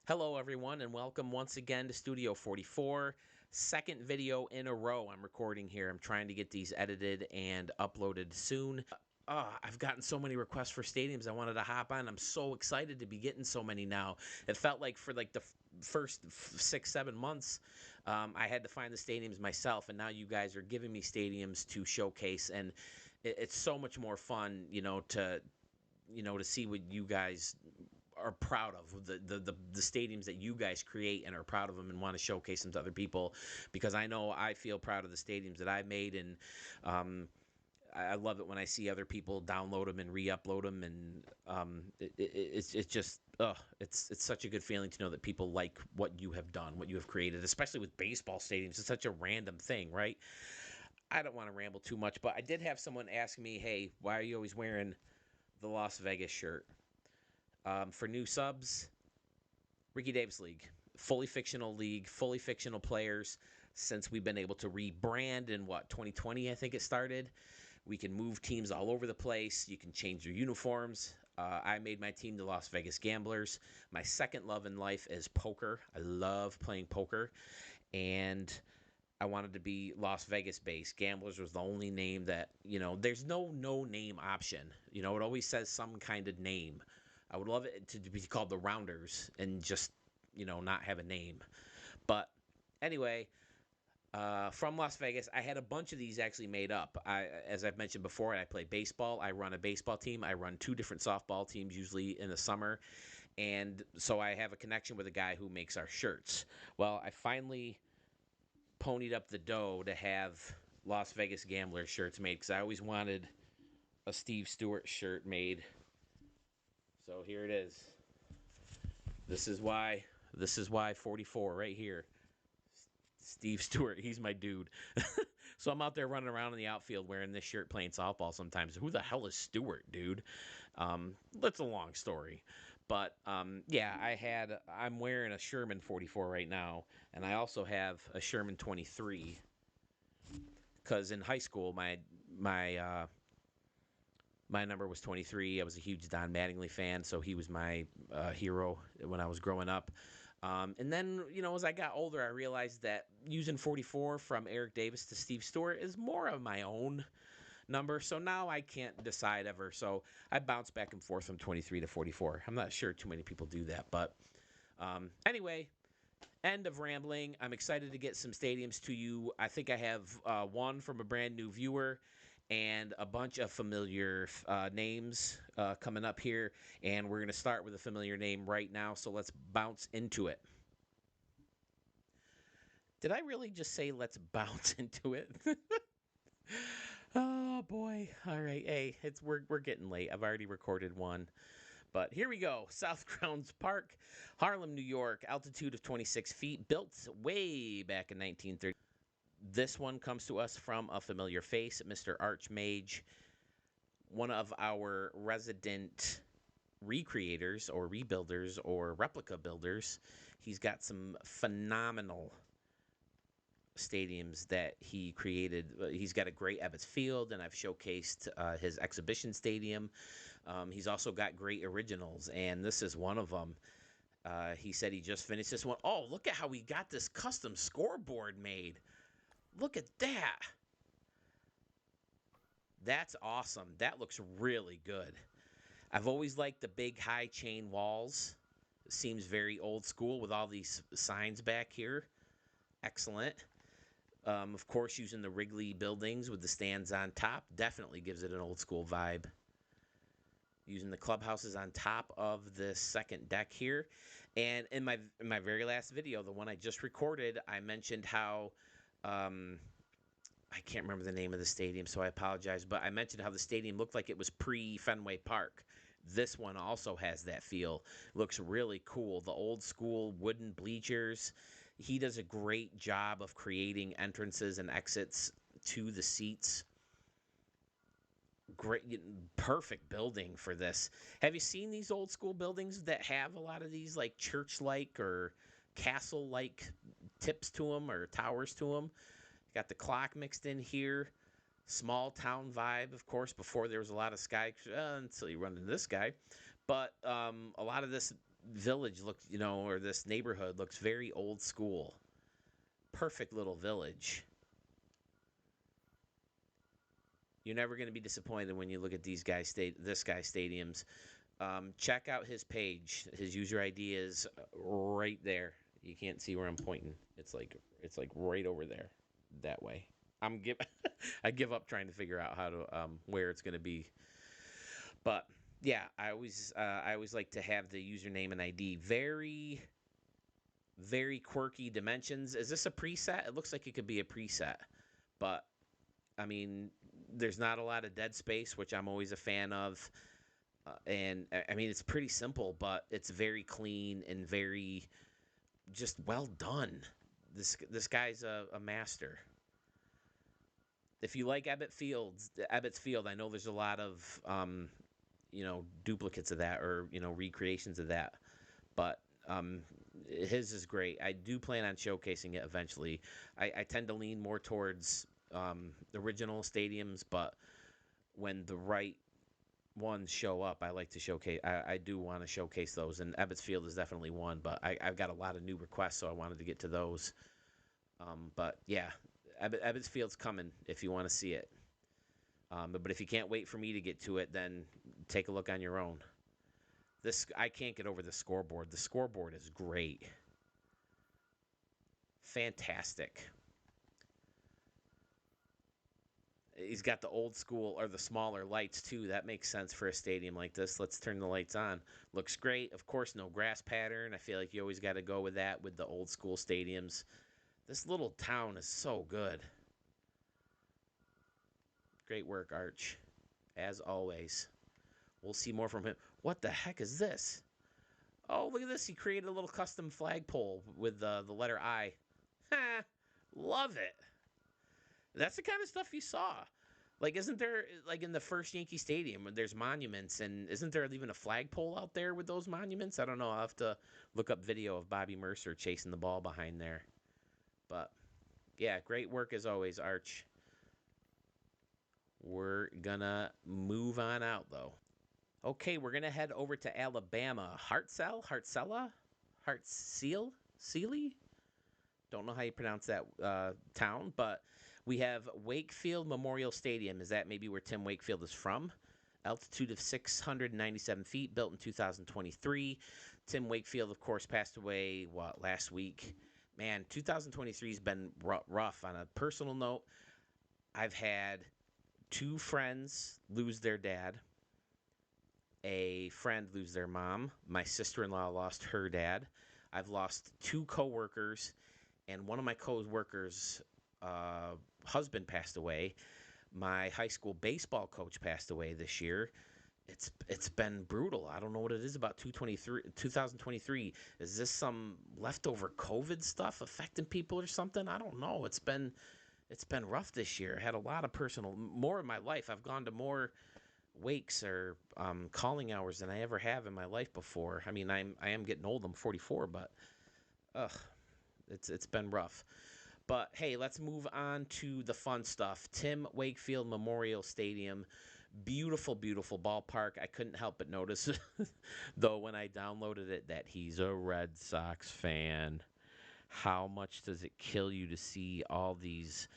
Hello, everyone, and welcome once again to Studio 44. Second video in a row I'm recording here. I'm trying to get these edited and uploaded soon. I've gotten so many requests for stadiums. I wanted to hop on. I'm so excited to be getting so many now. It felt like for like the first 6, 7 months, I had to find the stadiums myself, and now you guys are giving me stadiums to showcase, and it's so much more fun, to see what you guys are proud of the stadiums that you guys create and are proud of them and want to showcase them to other people, because I know I feel proud of the stadiums that I've made, and I love it when I see other people download them and re-upload them, and it's just it's such a good feeling to know that people like what you have done, what you have created, especially with baseball stadiums. It's such a random thing, right? I don't want to ramble too much, but I did have someone ask me, hey, why are you always wearing the Las Vegas shirt? For new subs, Ricky Davis League, fully fictional league, fully fictional players. Since we've been able to rebrand in 2020, I think it started. We can move teams all over the place. You can change your uniforms. I made my team the Las Vegas Gamblers. My second love in life is poker. I love playing poker, and I wanted to be Las Vegas based. Gamblers was the only name that, there's no name option. It always says some kind of name. I would love it to be called the Rounders and just, not have a name. But anyway, from Las Vegas, I had a bunch of these actually made up. As I've mentioned before, I play baseball. I run a baseball team. I run two different softball teams, usually in the summer. And so I have a connection with a guy who makes our shirts. Well, I finally ponied up the dough to have Las Vegas Gambler shirts made, because I always wanted a Steve Stewart shirt made. So here it is. This is why 44 right here. Steve Stewart, he's my dude. So I'm out there running around in the outfield wearing this shirt playing softball sometimes. Who the hell is Stewart, dude? That's a long story. But yeah, I'm wearing a Sherman 44 right now, and I also have a Sherman 23, because in high school my number was 23. I was a huge Don Mattingly fan, so he was my hero when I was growing up. And then, as I got older, I realized that using 44 from Eric Davis to Steve Stewart is more of my own number. So now I can't decide ever. So I bounce back and forth from 23 to 44. I'm not sure too many people do that. But anyway, end of rambling. I'm excited to get some stadiums to you. I think I have one from a brand new viewer and a bunch of familiar names coming up here. And we're going to start with a familiar name right now. So let's bounce into it. Did I really just say let's bounce into it? Oh boy. All right. Hey, we're getting late. I've already recorded one. But here we go. South Grounds Park, Harlem, New York, altitude of 26 feet, built way back in 1930. This one comes to us from a familiar face, Mr. Mage, one of our resident recreators or rebuilders or replica builders. He's got some phenomenal stadiums that he created. He's got a great Ebbets Field, and I've showcased his exhibition stadium. He's also got great originals, and this is one of them. He said he just finished this one. Oh, look at how we got this custom scoreboard made. Look at that. That's awesome. That looks really good. I've always liked the big high chain walls. It seems very old school with all these signs back here. Excellent. Of course, using the Wrigley buildings with the stands on top definitely gives it an old school vibe. Using the clubhouses on top of the second deck here. And in my very last video, the one I just recorded, I mentioned how I can't remember the name of the stadium, so I apologize, but I mentioned how the stadium looked like it was pre-Fenway Park. This one also has that feel. Looks really cool. The old school wooden bleachers. He does a great job of creating entrances and exits to the seats. Great, perfect building for this. Have you seen these old school buildings that have a lot of these like church-like or castle-like tips to them or towers to them? Got the clock mixed in here. Small town vibe, of course, before there was a lot of sky, until you run into this guy. But a lot of this village looks, or this neighborhood looks very old school. Perfect little village. You're never going to be disappointed when you look at this guy's stadiums. Check out his page. His user ID is right there. You can't see where I'm pointing. It's like right over there, that way. I give up trying to figure out how to where it's going to be. But yeah, I always like to have the username and ID. Very very quirky dimensions. Is this a preset? It looks like it could be a preset, but I mean, there's not a lot of dead space, which I'm always a fan of. And I mean, it's pretty simple, but it's very clean and very just well done. This guy's a master. If you like Ebbets Field, I know there's a lot of duplicates of that, or recreations of that, but his is great. I do plan on showcasing it eventually. I tend to lean more towards the original stadiums, but when the right ones show up, I like to showcase. I do want to showcase those, and Ebbets Field is definitely one. But I've got a lot of new requests, so I wanted to get to those. But yeah, Ebbets Field's coming if you want to see it. But if you can't wait for me to get to it, then take a look on your own. I can't get over the scoreboard. The scoreboard is great. Fantastic. He's got the old school or the smaller lights too. That makes sense for a stadium like this. Let's turn the lights on. Looks great. Of course, no grass pattern. I feel like you always got to go with that with the old school stadiums. This little town is so good. Great work, Arch. As always. We'll see more from him. What the heck is this? Oh, look at this. He created a little custom flagpole with the letter I. Ha! Love it. That's the kind of stuff you saw. Like, isn't there, like, in the first Yankee Stadium, there's monuments, and isn't there even a flagpole out there with those monuments? I don't know. I'll have to look up video of Bobby Mercer chasing the ball behind there. But, yeah, great work as always, Arch. We're gonna move on out, though. Okay, we're gonna head over to Alabama. Hartsella? Sealy? Don't know how you pronounce that town, but we have Wakefield Memorial Stadium. Is that maybe where Tim Wakefield is from? Altitude of 697 feet, built in 2023. Tim Wakefield, of course, passed away, last week? Man, 2023 has been rough. On a personal note, I've had 2 friends lose their dad, a friend lose their mom, my sister-in-law lost her dad. I've lost 2 coworkers, and one of my coworkers' husband passed away. My high school baseball coach passed away this year. It's been brutal. I don't know what it is about 2023. Is this some leftover COVID stuff affecting people or something? I don't know. It's been rough this year. I had a lot of more in my life. I've gone to more wakes or calling hours than I ever have in my life before. I mean, I am getting old. I'm 44, but it's been rough. But hey, let's move on to the fun stuff. Tim Wakefield Memorial Stadium, beautiful, beautiful ballpark. I couldn't help but notice, though, when I downloaded it, that he's a Red Sox fan. How much does it kill you to see all these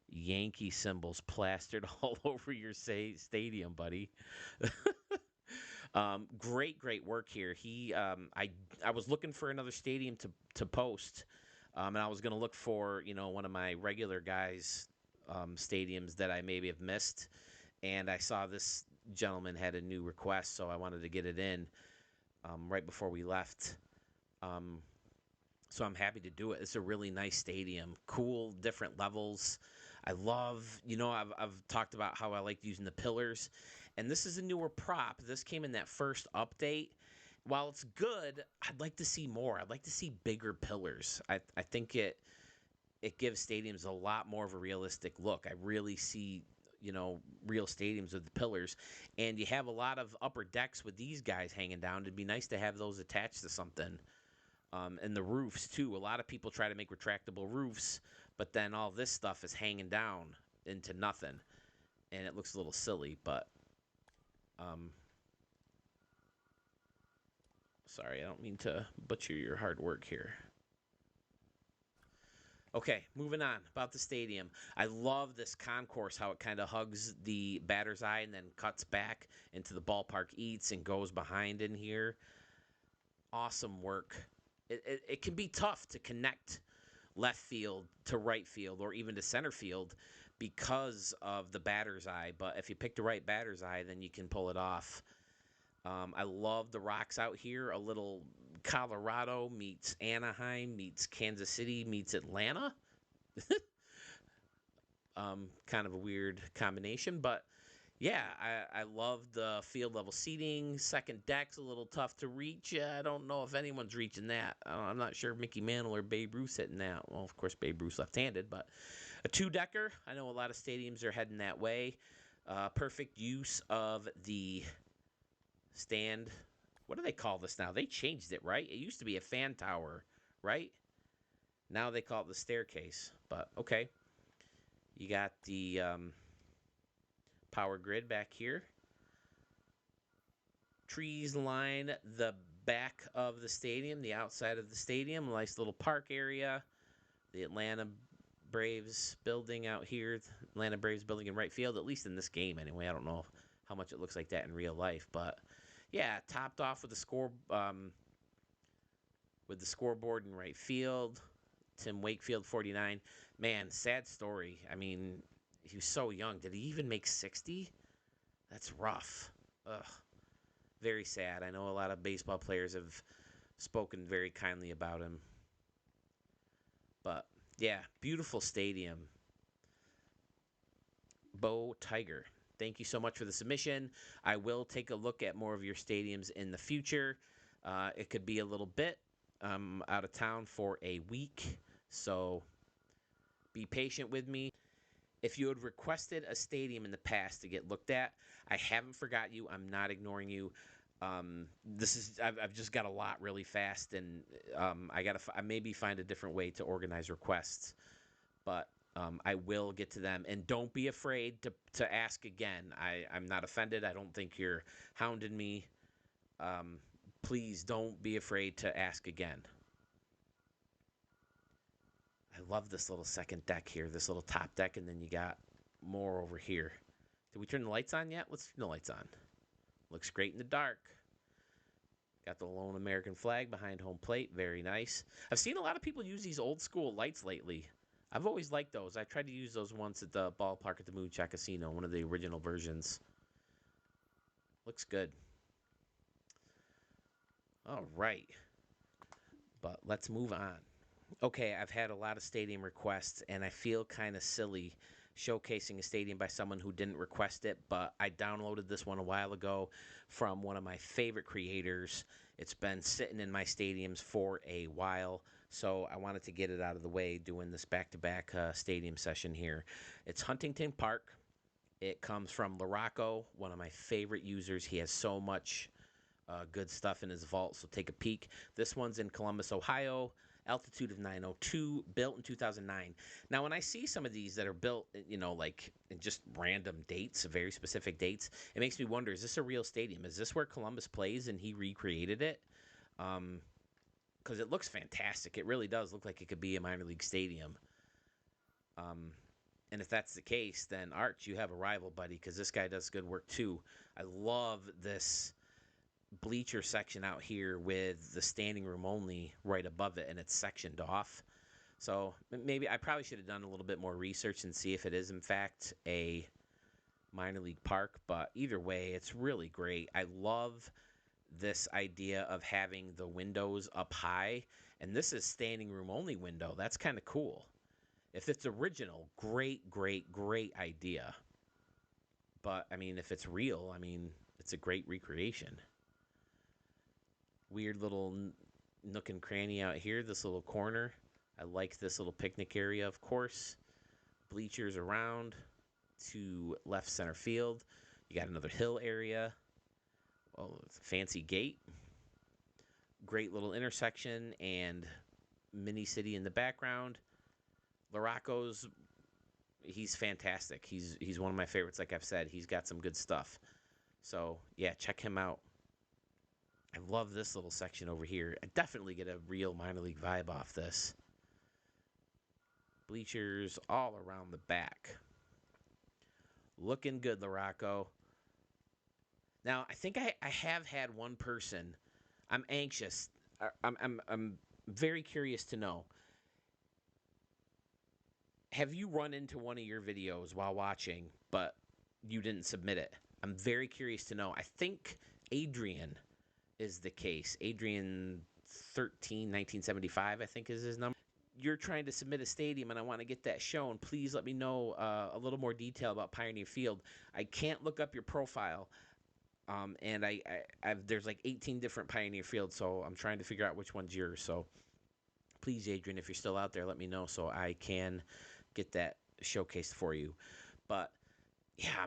Yankee symbols plastered all over your stadium, buddy? Great work here. I was looking for another stadium to post, and I was gonna look for one of my regular guys' stadiums that I maybe have missed, and I saw this gentleman had a new request, so I wanted to get it in right before we left. So I'm happy to do it. It's a really nice stadium, cool, different levels. I love, I've talked about how I like using the pillars, and this is a newer prop. This came in that first update. While it's good, I'd like to see more. I'd like to see bigger pillars. I think it gives stadiums a lot more of a realistic look. I really see, real stadiums with the pillars, and you have a lot of upper decks with these guys hanging down. It'd be nice to have those attached to something. And the roofs, too. A lot of people try to make retractable roofs, but then all this stuff is hanging down into nothing, and it looks a little silly, but Sorry, I don't mean to butcher your hard work here. Okay, moving on about the stadium. I love this concourse, how it kind of hugs the batter's eye and then cuts back into the ballpark eats and goes behind in here. Awesome work. It can be tough to connect left field to right field or even to center field because of the batter's eye. But if you pick the right batter's eye, then you can pull it off. I love the rocks out here. A little Colorado meets Anaheim meets Kansas City meets Atlanta. Kind of a weird combination, but yeah, I love the field level seating. Second deck's a little tough to reach. I don't know if anyone's reaching that. I'm not sure Mickey Mantle or Babe Ruth hitting that. Well, of course, Babe Ruth's left-handed, but a two-decker. I know a lot of stadiums are heading that way. Perfect use of the stand. What do they call this now? They changed it, right? It used to be a fan tower, right? Now they call it the staircase, but okay. You got the power grid back here. Trees line the back of the stadium, the outside of the stadium. Nice little park area. The Atlanta Braves building out here. Atlanta Braves building in right field, at least in this game anyway. I don't know how much it looks like that in real life, but yeah, topped off with the scoreboard in right field. Tim Wakefield, 49. Man, sad story. I mean, he was so young. Did he even make 60? That's rough. Ugh. Very sad. I know a lot of baseball players have spoken very kindly about him. But, yeah, beautiful stadium. Bo Tiger, thank you so much for the submission. I will take a look at more of your stadiums in the future. It could be a little bit. I'm out of town for a week, so be patient with me. If you had requested a stadium in the past to get looked at, I haven't forgot you. I'm not ignoring you. I've just got a lot really fast, and I maybe find a different way to organize requests, but I will get to them. And don't be afraid to ask again. I'm not offended. I don't think you're hounding me. Please don't be afraid to ask again. I love this little second deck here, this little top deck, and then you got more over here. Did we turn the lights on yet? Let's turn the lights on. Looks great in the dark. Got the lone American flag behind home plate. Very nice. I've seen a lot of people use these old school lights lately. I've always liked those. I tried to use those once at the ballpark at the Moonshot Casino, one of the original versions. Looks good. All right. But let's move on. Okay, I've had a lot of stadium requests, and I feel kind of silly showcasing a stadium by someone who didn't request it, but I downloaded this one a while ago from one of my favorite creators. It's been sitting in my stadiums for a while, so I wanted to get it out of the way doing this back-to-back stadium session here. It's Huntington Park. It comes from Larocco, one of my favorite users. He has so much good stuff in his vault, so take a peek. This one's in Columbus, Ohio. Altitude of 902, built in 2009. Now, when I see some of these that are built, like in just random dates, very specific dates, it makes me wonder, is this a real stadium? Is this where Columbus plays and he recreated it? Because it looks fantastic. It really does look like it could be a minor league stadium. And if that's the case, then Arch, you have a rival, buddy, because this guy does good work too. I love this bleacher section out here with the standing room only right above it, and it's sectioned off. So maybe I probably should have done a little bit more research and see if it is in fact a minor league park, but either way, it's really great. I love this idea of having the windows up high, and this is standing room only window. That's kind of cool. If it's original, great idea. But I mean, if it's real, I mean, it's a great recreation. Weird little nook and cranny out here, this little corner. I like this little picnic area, of course. Bleachers around to left center field. You got another hill area. Oh, it's a fancy gate. Great little intersection and mini city in the background. Larocco's, he's fantastic. He's one of my favorites, like I've said. He's got some good stuff. So, yeah, check him out. I love this little section over here. I definitely get a real minor league vibe off this. Bleachers all around the back. Looking good, LaRocco. Now, I think I have had one person. I'm anxious. I'm very curious to know. Have you run into one of your videos while watching, but you didn't submit it? I'm very curious to know. I think Adrian is the case. Adrian 1975, I think is his number. You're trying to submit a stadium and I want to get that shown. Please let me know a little more detail about Pioneer Field. I can't look up your profile. And there's like 18 different Pioneer Fields, so I'm trying to figure out which one's yours. So please, Adrian, if you're still out there, let me know so I can get that showcased for you. But yeah,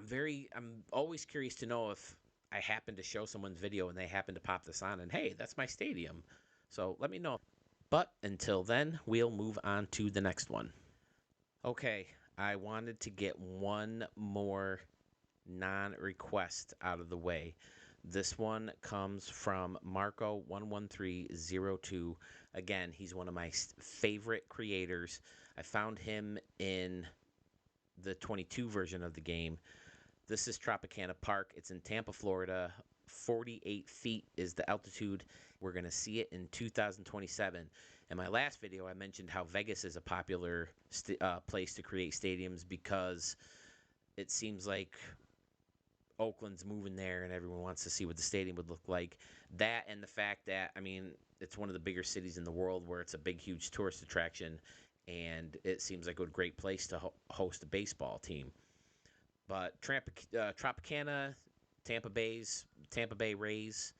I'm always curious to know if I happen to show someone's video and they happen to pop this on and hey, that's my stadium. So let me know. But until then, we'll move on to the next one. Okay, I wanted to get one more non-request out of the way. This one comes from Marco11302. Again, he's one of my favorite creators. I found him in the 22 version of the game. This is Tropicana Park. It's in Tampa, Florida. 48 feet is the altitude. We're going to see it in 2027. In my last video, I mentioned how Vegas is a popular place to create stadiums because it seems like Oakland's moving there and everyone wants to see what the stadium would look like. That and the fact that, I mean, it's one of the bigger cities in the world where it's a big, huge tourist attraction, and it seems like a great place to host a baseball team. But Tropicana, Tampa Bay Rays,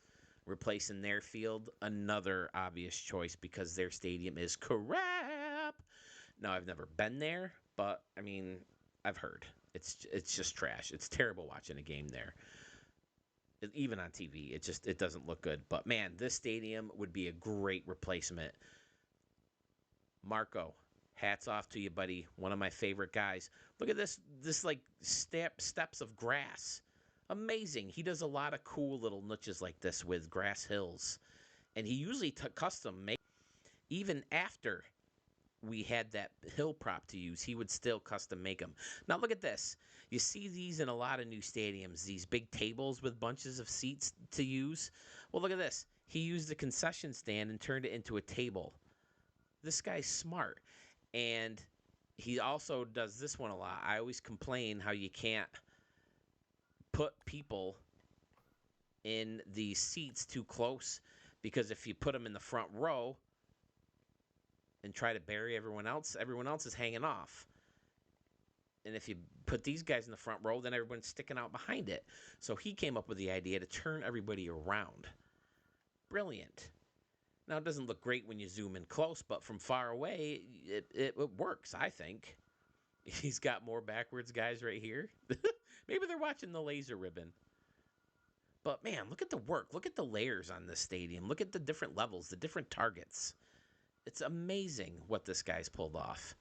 replacing their field, another obvious choice because their stadium is crap. Now, I've never been there, but, I mean, I've heard. It's just trash. It's terrible watching a game there. Even on TV, it doesn't look good. But, man, this stadium would be a great replacement. Marco, hats off to you, buddy. One of my favorite guys. Look at this like steps of grass. Amazing. He does a lot of cool little niches like this with grass hills. And he usually custom make. Even after we had that hill prop to use, he would still custom make them. Now look at this. You see these in a lot of new stadiums, these big tables with bunches of seats to use. Well, look at this. He used the concession stand and turned it into a table. This guy's smart. And he also does this one a lot. I always complain how you can't put people in these seats too close, because if you put them in the front row and try to bury everyone else is hanging off. And if you put these guys in the front row, then everyone's sticking out behind it. So he came up with the idea to turn everybody around. Brilliant. Now, it doesn't look great when you zoom in close, but from far away, it works, I think. He's got more backwards guys right here. Maybe they're watching the laser ribbon. But, man, look at the work. Look at the layers on this stadium. Look at the different levels, the different targets. It's amazing what this guy's pulled off.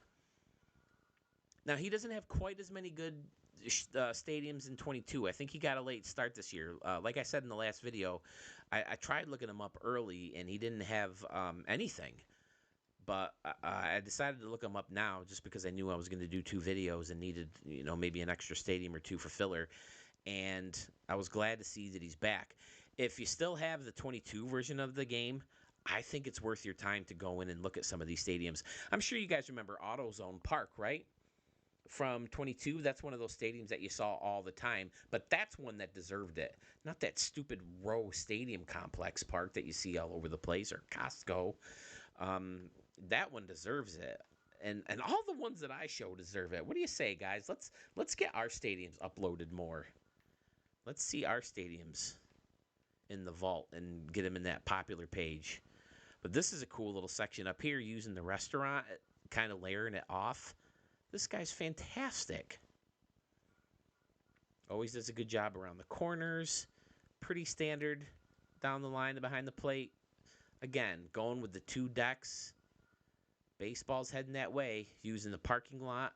Now, he doesn't have quite as many good stadiums in 22. I think he got a late start this year. Like I said in the last video, I tried looking him up early, and he didn't have anything. But I decided to look him up now just because I knew I was going to do 2 videos and needed, maybe an extra stadium or 2 for filler. And I was glad to see that he's back. If you still have the 22 version of the game, I think it's worth your time to go in and look at some of these stadiums. I'm sure you guys remember AutoZone Park, right? From 22, that's one of those stadiums that you saw all the time, but that's one that deserved it. Not that stupid row stadium complex park that you see all over the place, or Costco. That one deserves it. And all the ones that I show deserve it. What do you say, guys? Let's get our stadiums uploaded more. Let's see our stadiums in the vault and get them in that popular page. But this is a cool little section up here using the restaurant, kind of layering it off. This guy's fantastic. Always does a good job around the corners. Pretty standard down the line and behind the plate. Again, going with the 2 decks. Baseball's heading that way, using the parking lot.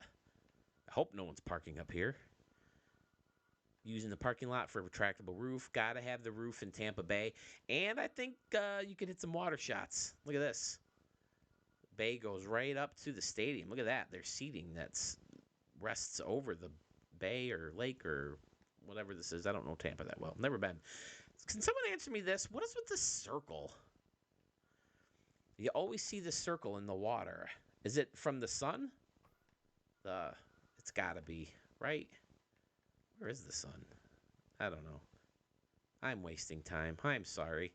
I hope no one's parking up here. using the parking lot for a retractable roof. Gotta have the roof in Tampa Bay. And I think you could hit some water shots. Look at this. Bay goes right up to the stadium. Look at that. There's seating that's rests over the bay or lake or whatever this is. I don't know Tampa that well. Never been. Can someone answer me this? What is with this circle? You always see the circle in the water. Is it from the sun? It's gotta be, right? Where is the sun? I don't know. I'm wasting time. I'm sorry.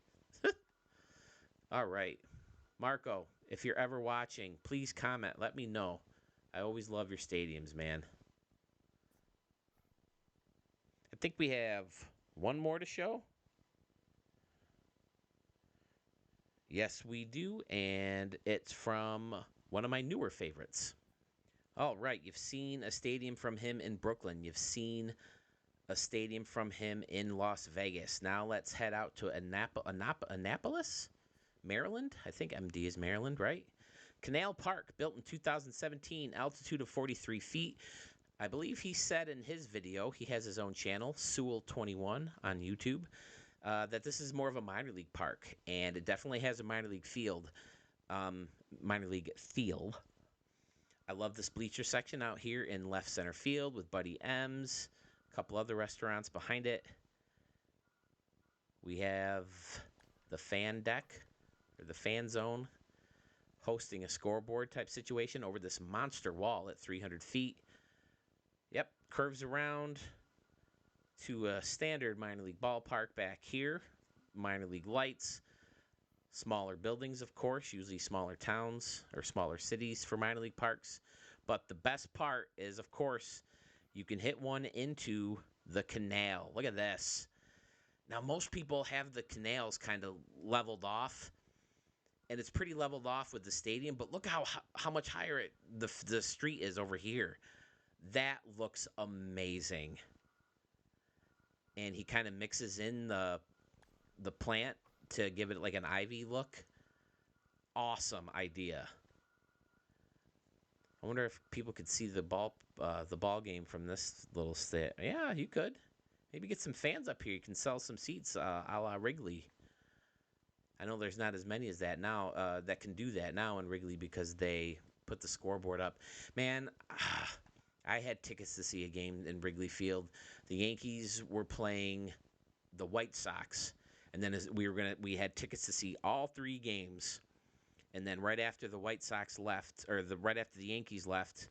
All right. Marco, if you're ever watching, please comment. Let me know. I always love your stadiums, man. I think we have one more to show. Yes, we do. And it's from one of my newer favorites. All right. You've seen a stadium from him in Brooklyn. You've seen a stadium from him in Las Vegas. Now let's head out to Annapolis, Maryland. I think MD is Maryland, right? Canal Park, built in 2017, altitude of 43 feet. I believe he said in his video, he has his own channel, Sewell21 on YouTube, that this is more of a minor league park, and it definitely has a minor league feel. I love this bleacher section out here in left center field with Buddy M's, a couple other restaurants behind it. We have the fan deck, or the fan zone, hosting a scoreboard type situation over this monster wall at 300 feet. Yep, curves around to a standard minor league ballpark back here. Minor league lights, smaller buildings, of course, usually smaller towns or smaller cities for minor league parks. But the best part is, of course, you can hit one into the canal. Look at this. Now, most people have the canals kind of leveled off, and it's pretty leveled off with the stadium, but look how much higher the street is over here. That looks amazing. And he kind of mixes in the plant to give it like an ivy look. Awesome idea. I wonder if people could see the ball game from this little state. Yeah, you could. Maybe get some fans up here. You can sell some seats a la Wrigley. I know there's not as many as that now that can do that now in Wrigley because they put the scoreboard up. Man, I had tickets to see a game in Wrigley Field. The Yankees were playing the White Sox, and then we had tickets to see all three games. And then right after the White Sox left, or right after the Yankees left,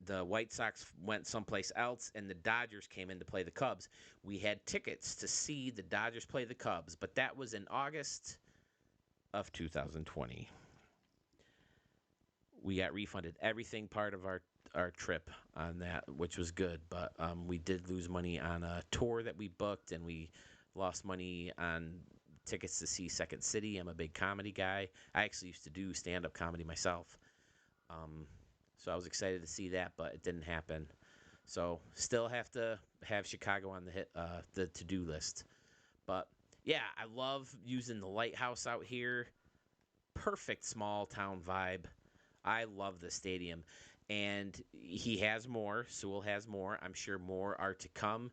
the White Sox went someplace else, and the Dodgers came in to play the Cubs. We had tickets to see the Dodgers play the Cubs, but that was in August of 2020. We got refunded everything part of our trip on that, which was good. But we did lose money on a tour that we booked, and we lost money on tickets to see Second City. I'm a big comedy guy. I actually used to do stand-up comedy myself. So I was excited to see that, but it didn't happen. So still have to have Chicago on the to-do list. But yeah, I love using the lighthouse out here. Perfect small town vibe. I love the stadium. And he has more. Sewell has more. I'm sure more are to come.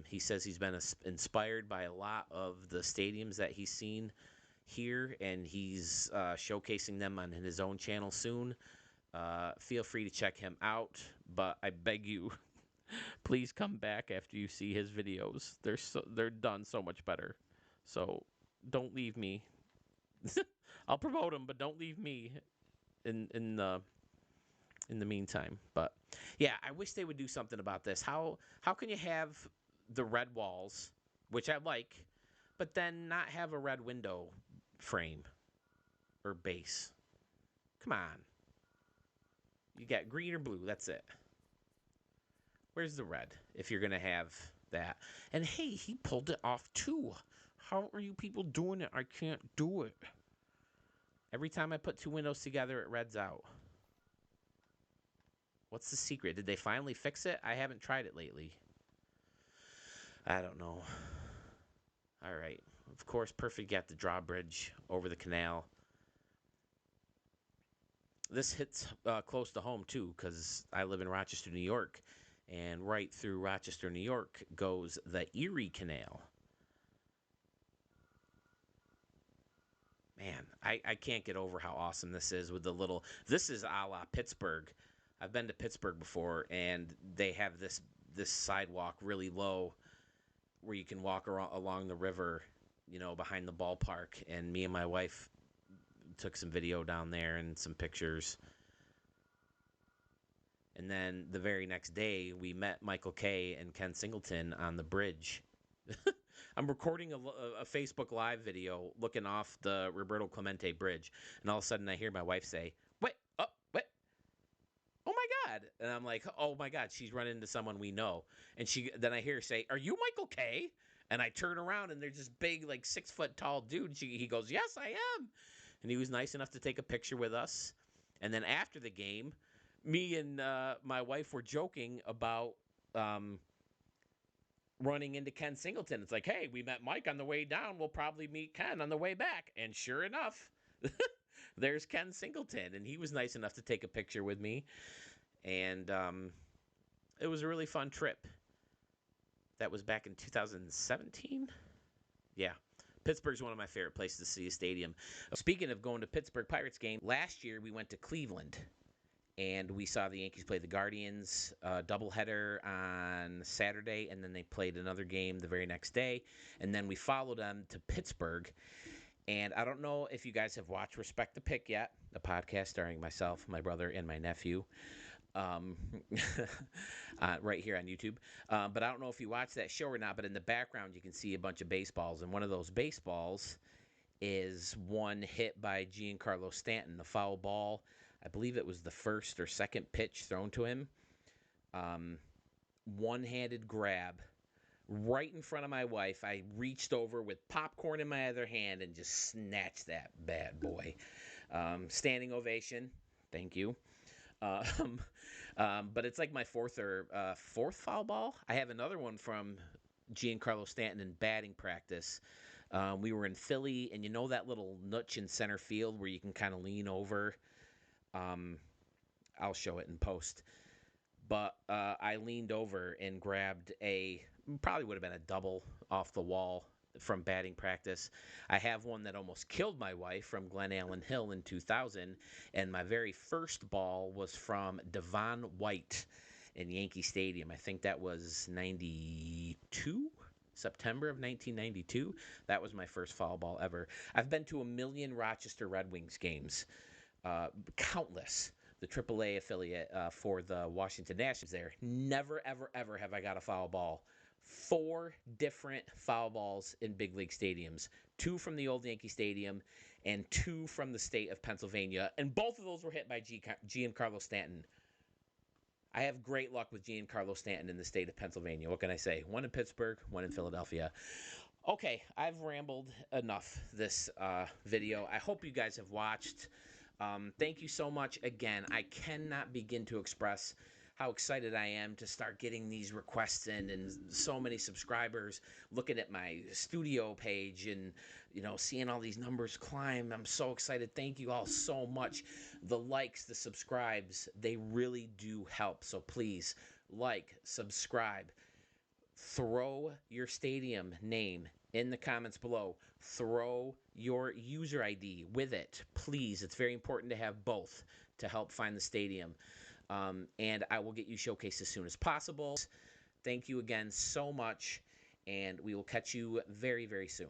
He says he's been inspired by a lot of the stadiums that he's seen here, and he's showcasing them on his own channel soon. Feel free to check him out, but I beg you, please come back after you see his videos. They're done so much better. So don't leave me. I'll promote them, but don't leave me in the meantime. But yeah, I wish they would do something about this. How can you have the red walls, which I like, but then not have a red window frame or base? Come on. You got green or blue, that's it. Where's the red if you're going to have that? And hey, he pulled it off too. How are you people doing it? I can't do it. Every time I put two windows together, it reds out. What's the secret? Did they finally fix it? I haven't tried it lately. I don't know. All right. Of course, perfect. Got the drawbridge over the canal. This hits close to home, too, because I live in Rochester, New York. And right through Rochester, New York goes the Erie Canal. Man, I can't get over how awesome this is with the little. This is a la Pittsburgh. I've been to Pittsburgh before, and they have this sidewalk really low where you can walk along the river, behind the ballpark. And me and my wife took some video down there and some pictures. And then the very next day, we met Michael Kay and Ken Singleton on the bridge. I'm recording a Facebook Live video looking off the Roberto Clemente Bridge, and all of a sudden I hear my wife say, "What? Oh, what? Oh my God!" And I'm like, "Oh my God, she's run into someone we know." And then I hear her say, "Are you Michael Kay?" And I turn around, and there's this big, like 6 foot tall dude. He goes, "Yes, I am." And he was nice enough to take a picture with us. And then after the game, me and my wife were joking about running into Ken Singleton. It's like, hey, we met Mike on the way down. We'll probably meet Ken on the way back. And sure enough, there's Ken Singleton. And he was nice enough to take a picture with me. And it was a really fun trip. That was back in 2017. Yeah. Pittsburgh's one of my favorite places to see a stadium. Speaking of going to Pittsburgh Pirates game, last year we went to Cleveland. And we saw the Yankees play the Guardians, doubleheader on Saturday, and then they played another game the very next day. And then we followed them to Pittsburgh. And I don't know if you guys have watched Respect the Pick yet, the podcast starring myself, my brother, and my nephew, right here on YouTube. But I don't know if you watched that show or not, but in the background you can see a bunch of baseballs. And one of those baseballs is one hit by Giancarlo Stanton, the foul ball. I believe it was the first or second pitch thrown to him. One-handed grab right in front of my wife. I reached over with popcorn in my other hand and just snatched that bad boy. Standing ovation. Thank you. But it's like my fourth foul ball. I have another one from Giancarlo Stanton in batting practice. We were in Philly, and you know that little niche in center field where you can kind of lean over? I'll show it in post. But I leaned over and grabbed probably would have been a double off the wall from batting practice. I have one that almost killed my wife from Glen Allen Hill in 2000. And my very first ball was from Devon White in Yankee Stadium. I think that was 92? September of 1992. That was my first foul ball ever. I've been to 1 million Rochester Red Wings games. Countless. The AAA affiliate for the Washington Nationals there. Never, ever, ever have I got a foul ball. 4 different foul balls in big league stadiums. 2 from the old Yankee Stadium and 2 from the state of Pennsylvania. And both of those were hit by Giancarlo Stanton. I have great luck with Giancarlo Stanton in the state of Pennsylvania. What can I say? 1 in Pittsburgh, 1 in Philadelphia. Okay, I've rambled enough this video. I hope you guys have watched. Thank you so much again. I cannot begin to express how excited I am to start getting these requests in, and so many subscribers looking at my studio page and seeing all these numbers climb. I'm so excited. Thank you all so much. The likes, the subscribes, they really do help. So please like, subscribe, throw your stadium name in the comments below. Throw your user ID with it, please. It's very important to have both to help find the stadium. And I will get you showcased as soon as possible. Thank you again so much, and we will catch you very, very soon.